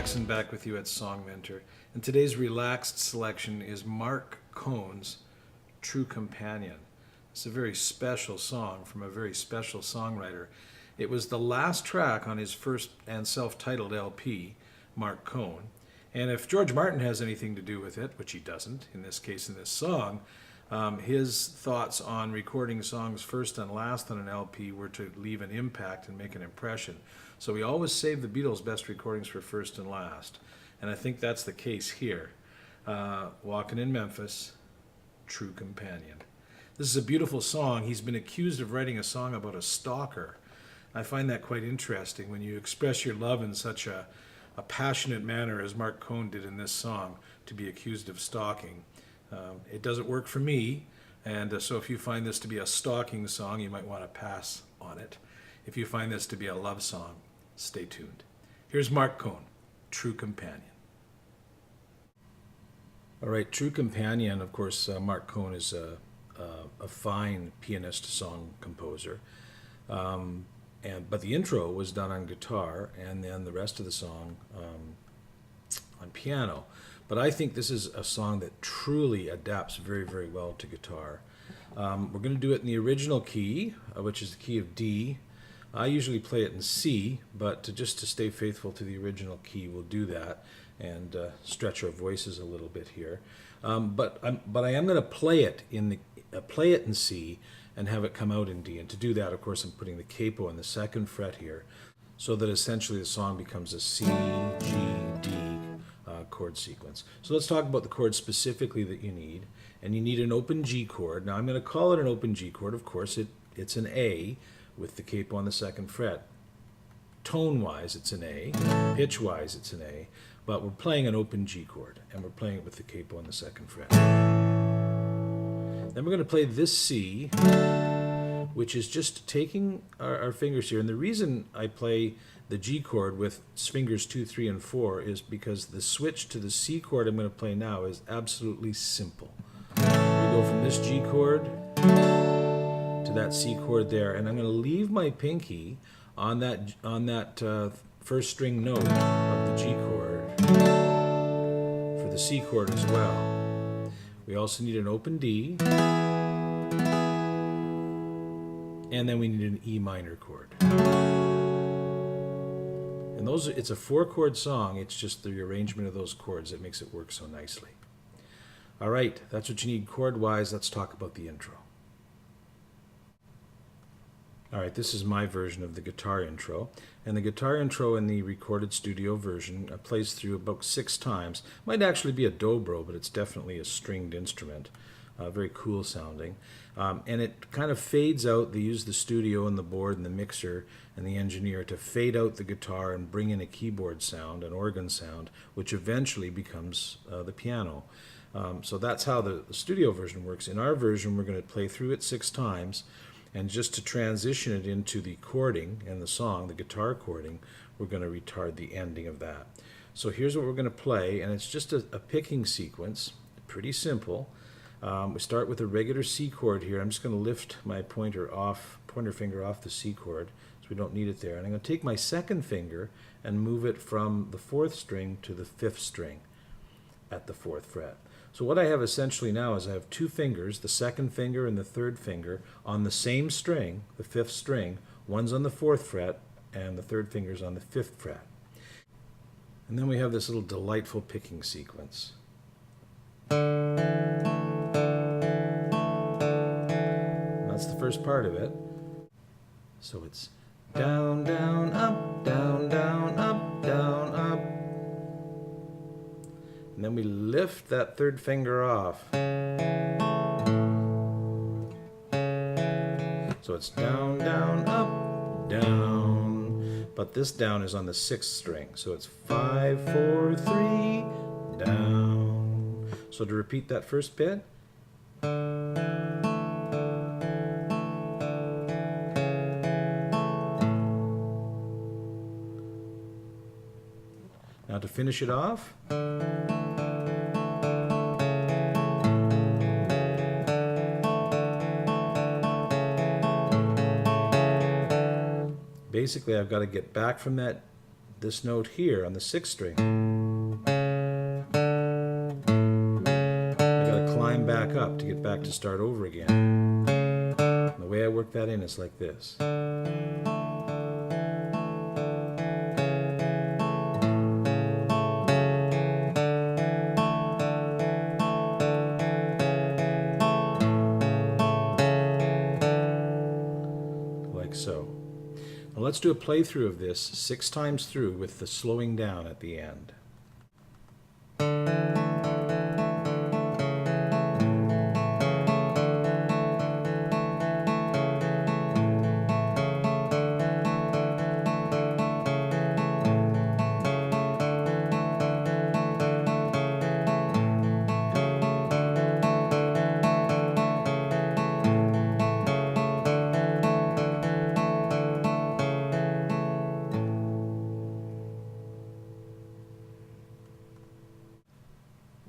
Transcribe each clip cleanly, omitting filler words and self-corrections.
Jackson back with you at Song Mentor, and today's relaxed selection is Marc Cohn's True Companion. It's a very special song from a very special songwriter. It was the last track on his first and self-titled LP, Marc Cohn, and if George Martin has anything to do with it, which he doesn't, in this case in this song, his thoughts on recording songs first and last on an LP were to leave an impact and make an impression. So we always save the Beatles' best recordings for first and last. And I think that's the case here. Walking in Memphis, True Companion. This is a beautiful song. He's been accused of writing a song about a stalker. I find that quite interesting when you express your love in such a passionate manner as Marc Cohn did in this song, to be accused of stalking. It doesn't work for me, and so if you find this to be a stalking song, you might want to pass on it. If you find this to be a love song, stay tuned. Here's Marc Cohn, True Companion. All right, True Companion, of course, Marc Cohn is a fine pianist, song composer. But the intro was done on guitar, and then the rest of the song on piano. But I think this is a song that truly adapts very, very well to guitar. We're going to do it in the original key, which is the key of D. I usually play it in C, but just to stay faithful to the original key, we'll do that and stretch our voices a little bit here. But I am going to play it in C and have it come out in D. And to do that, of course, I'm putting the capo on the second fret here, so that essentially the song becomes a C, G, D chord sequence. So let's talk about the chords specifically that you need. And you need an open G chord. Now I'm going to call it an open G chord. Of course, it's an A with the capo on the second fret. Tone-wise, it's an A. Pitch-wise, it's an A. But we're playing an open G chord, and we're playing it with the capo on the second fret. Then we're going to play this C, which is just taking our fingers here. And the reason I play the G chord with fingers 2, 3, and 4 is because the switch to the C chord I'm going to play now is absolutely simple. We go from this G chord to that C chord there, and I'm going to leave my pinky on that first string note of the G chord for the C chord as well. We also need an open D, and then we need an E minor chord. And it's a 4-chord song. It's just the arrangement of those chords that makes it work so nicely. All right, that's what you need chord-wise. Let's talk about the intro. All right, this is my version of the guitar intro. And the guitar intro in the recorded studio version plays through about 6 times. Might actually be a dobro, but it's definitely a stringed instrument. Very cool sounding. And it kind of fades out. They use the studio and the board and the mixer and the engineer to fade out the guitar and bring in a keyboard sound, an organ sound, which eventually becomes the piano. So that's how the studio version works. In our version, we're going to play through it 6 times. And just to transition it into the chording and the song, the guitar chording, we're going to retard the ending of that. So here's what we're going to play, and it's just a picking sequence, pretty simple. We start with a regular C chord here. I'm just going to lift my pointer finger off the C chord, so we don't need it there. And I'm going to take my second finger and move it from the 4th string to the 5th string at the 4th fret. So what I have essentially now is I have 2 fingers, the 2nd finger and the 3rd finger, on the same string, the 5th string. One's on the 4th fret, and the 3rd finger's on the 5th fret. And then we have this little delightful picking sequence. That's the first part of it. So it's down, down, up, down, down, up, down, up. And then we lift that 3rd finger off. So it's down, down, up, down. But this down is on the 6th string. So it's 5, 4, 3, down. So to repeat that first bit. Now to finish it off. Basically, I've got to get back from that this note here on the 6th string, I gotta climb back up to get back to start over again. And the way I work that in is like this. Like so. Now let's do a playthrough of this 6 times through with the slowing down at the end.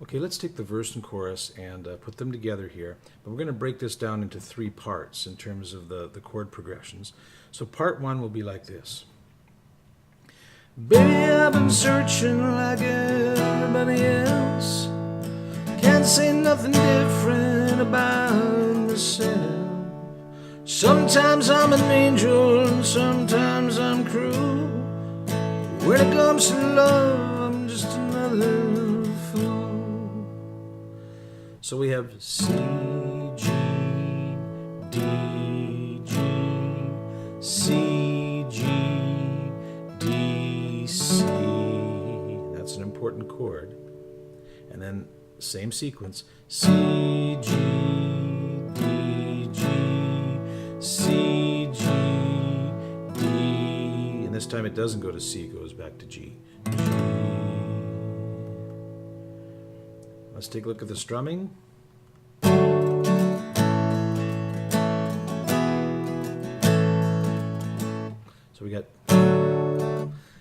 Okay, let's take the verse and chorus and put them together here. But we're going to break this down into 3 parts in terms of the chord progressions. So part 1 will be like this. Baby, I've been searching like everybody else. Can't say nothing different about myself. Sometimes I'm an angel and sometimes I'm cruel. When it comes to love, I'm just another fool. So we have C, G, D, G, C, G, D, C. That's an important chord. And then same sequence, C, G, D, G, C, G, D. And this time it doesn't go to C, it goes back to G. G. Let's take a look at the strumming. So we got,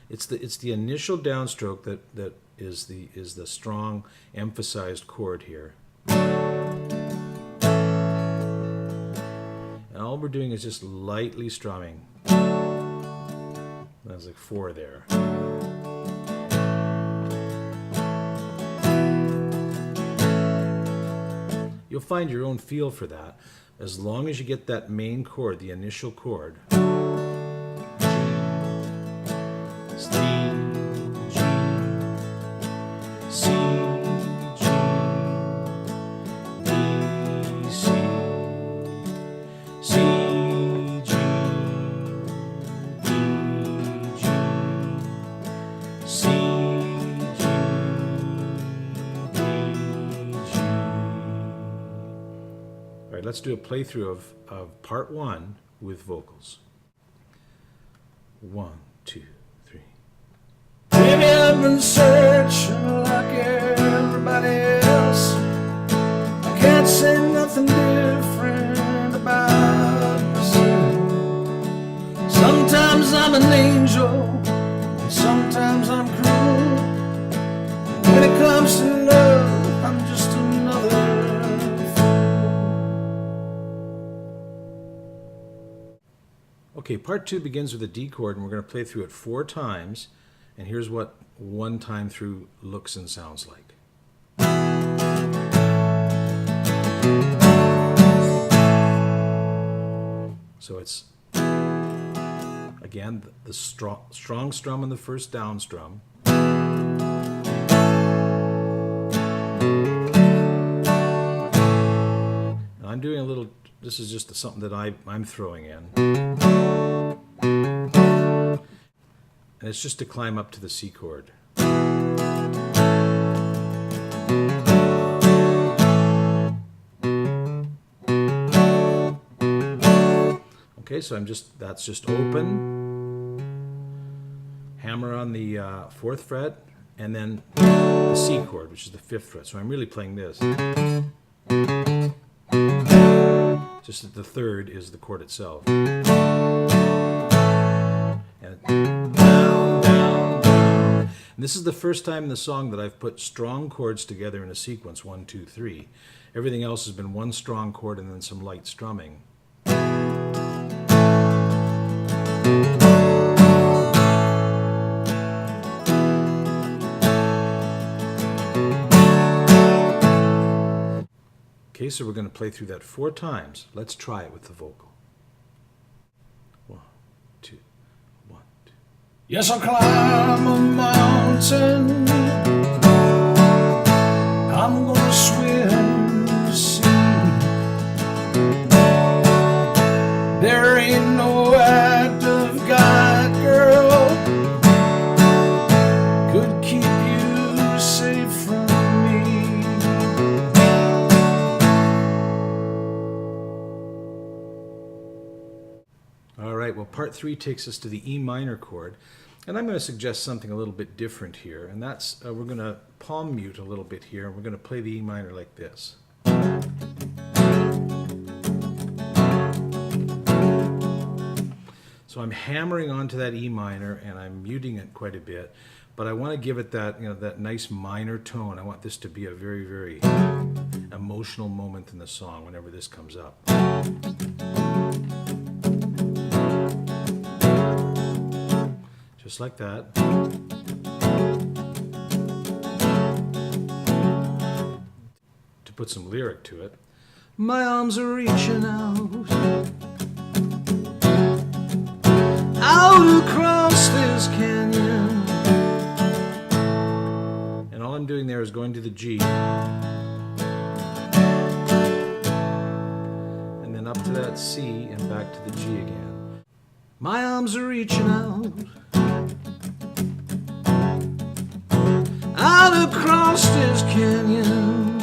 it's the initial downstroke that is the strong emphasized chord here. And all we're doing is just lightly strumming. That's like 4 there. You'll find your own feel for that as long as you get that main chord, the initial chord. G, G, C, G, D, C, C, G, D, G, C, G, D, G. All right, let's do a playthrough of part 1 with vocals. 1, 2, 3. Baby, I've been searching like everybody else. I can't say nothing different about myself. Sometimes I'm an angel, and sometimes I'm cruel. When it comes to love, I'm just another fool. Okay, part 2 begins with a D chord, and we're going to play through it 4 times. And here's what 1 time through looks and sounds like. So it's, again, the strong strum on the first down strum. Now I'm doing a little, this is just something that I'm throwing in. And it's just to climb up to the C chord. Okay, so that's just open. Hammer on the 4th fret, and then the C chord, which is the 5th fret. So I'm really playing this. Just that the 3rd is the chord itself. And down, down, down. And this is the first time in the song that I've put strong chords together in a sequence, 1, 2, 3. Everything else has been one strong chord and then some light strumming. Okay, so we're going to play through that 4 times. Let's try it with the vocal. 1, 2, 1, 2. Yes, I'll climb a mountain. I'm gonna swim the sea. There ain't no act of God, girl, could keep you safe from me. All right, well, part 3 takes us to the E minor chord. And I'm going to suggest something a little bit different here. And that's, we're going to palm mute a little bit here. And we're going to play the E minor like this. So I'm hammering onto that E minor and I'm muting it quite a bit. But I want to give it that, that nice minor tone. I want this to be a very, very emotional moment in the song whenever this comes up. Just like that. To put some lyric to it. My arms are reaching out across this canyon. And all I'm doing there is going to the G. And then up to that C and back to the G again. My arms are reaching out across this canyon.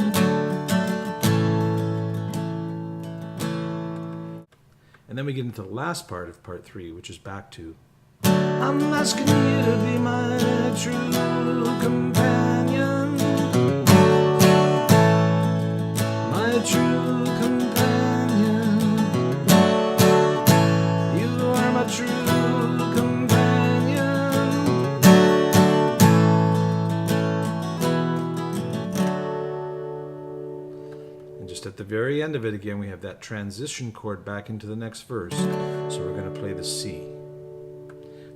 And then we get into the last part of part 3, which is back to I'm asking you to be my true companion, my true companion. You are my true companion. And just at the very end of it again, we have that transition chord back into the next verse. So we're going to play the C.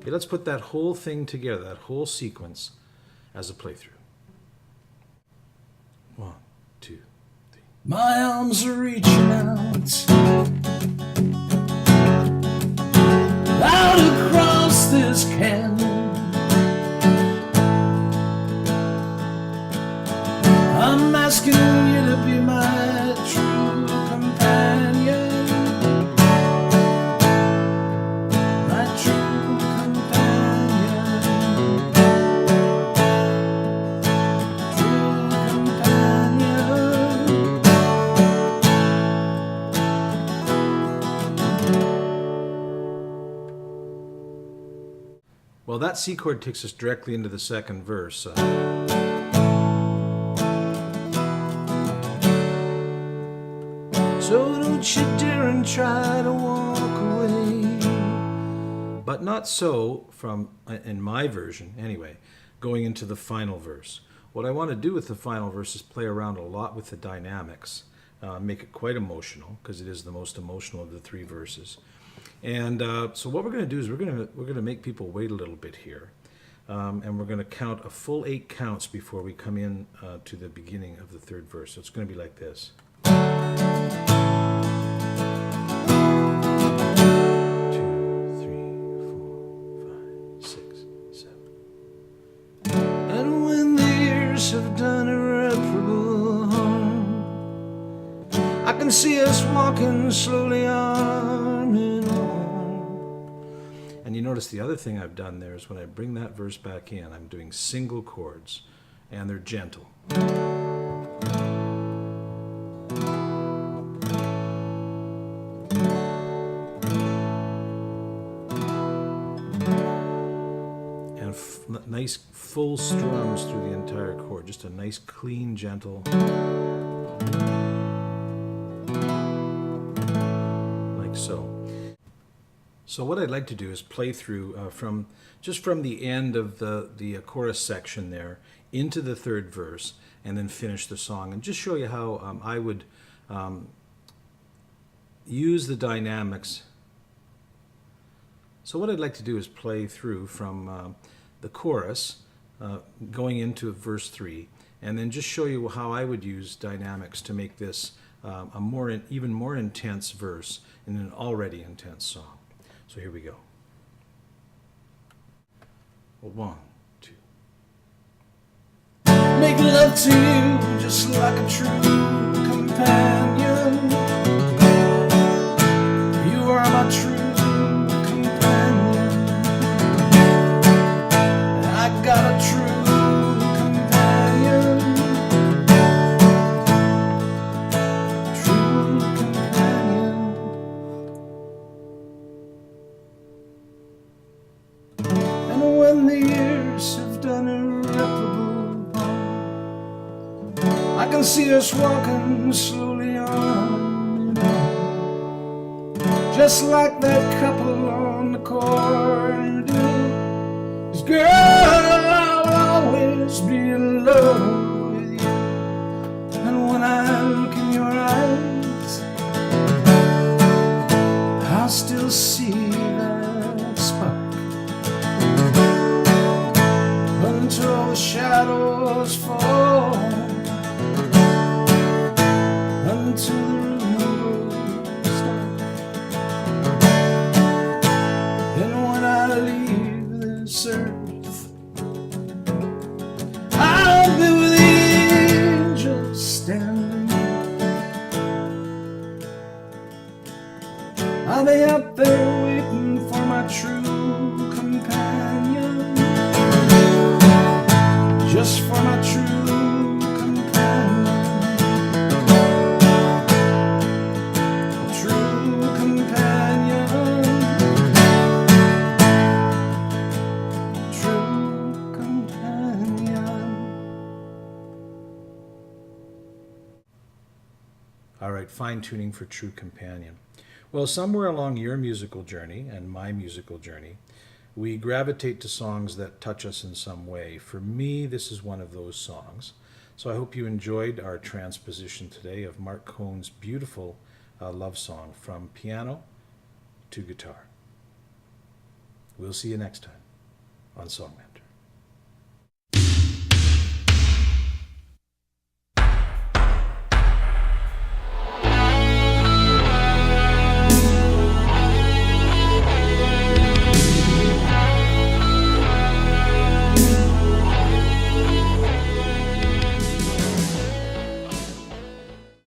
Okay, let's put that whole thing together, that whole sequence, as a playthrough. 1, 2, 3. My arms are reaching out across this canyon. I'm asking you to be my true companion, my true companion, true companion. Well, that C chord takes us directly into the second verse. So don't you dare and try to walk away. But not so from, in my version anyway, going into the final verse. What I want to do with the final verse is play around a lot with the dynamics, make it quite emotional, because it is the most emotional of the 3 verses. And so what we're going to do is we're going to make people wait a little bit here. And we're going to count a full 8 counts before we come in to the beginning of the 3rd verse. So it's going to be like this. 2, 3, 4, 5, 6, 7. And when the years have done irreparable harm, I can see us walking slowly arm in arm. And you notice the other thing I've done there is when I bring that verse back in, I'm doing single chords, and they're gentle. Nice full strums through the entire chord, just a nice clean, gentle, like so. So what I'd like to do is play through from the end of the chorus section there into the 3rd verse, and then finish the song, and just show you how I would use the dynamics. So what I'd like to do is play through from the chorus going into verse 3, and then just show you how I would use dynamics to make this even more intense verse in an already intense song. So here we go. Well, 1, 2. Make love to you just like a true companion. You are my true companion. I got a true companion. True companion. And when the years have done irreparable harm, I can see us walking slowly on, you know, just like that couple on the corridor. 'Cause girl, I'll always be in love with you. And when I look in your eyes, I'll still see that spark until the shadows fall, until the room goes dark. And when I leave this earth, I'll be with the angels standing. I'll be out there waiting for my true companion, just for my true companion. A true companion. True companion. All right, fine tuning for True Companion. Well, somewhere along your musical journey and my musical journey, we gravitate to songs that touch us in some way. For me, this is one of those songs. So I hope you enjoyed our transposition today of Marc Cohn's beautiful love song, From Piano to Guitar. We'll see you next time on Songman.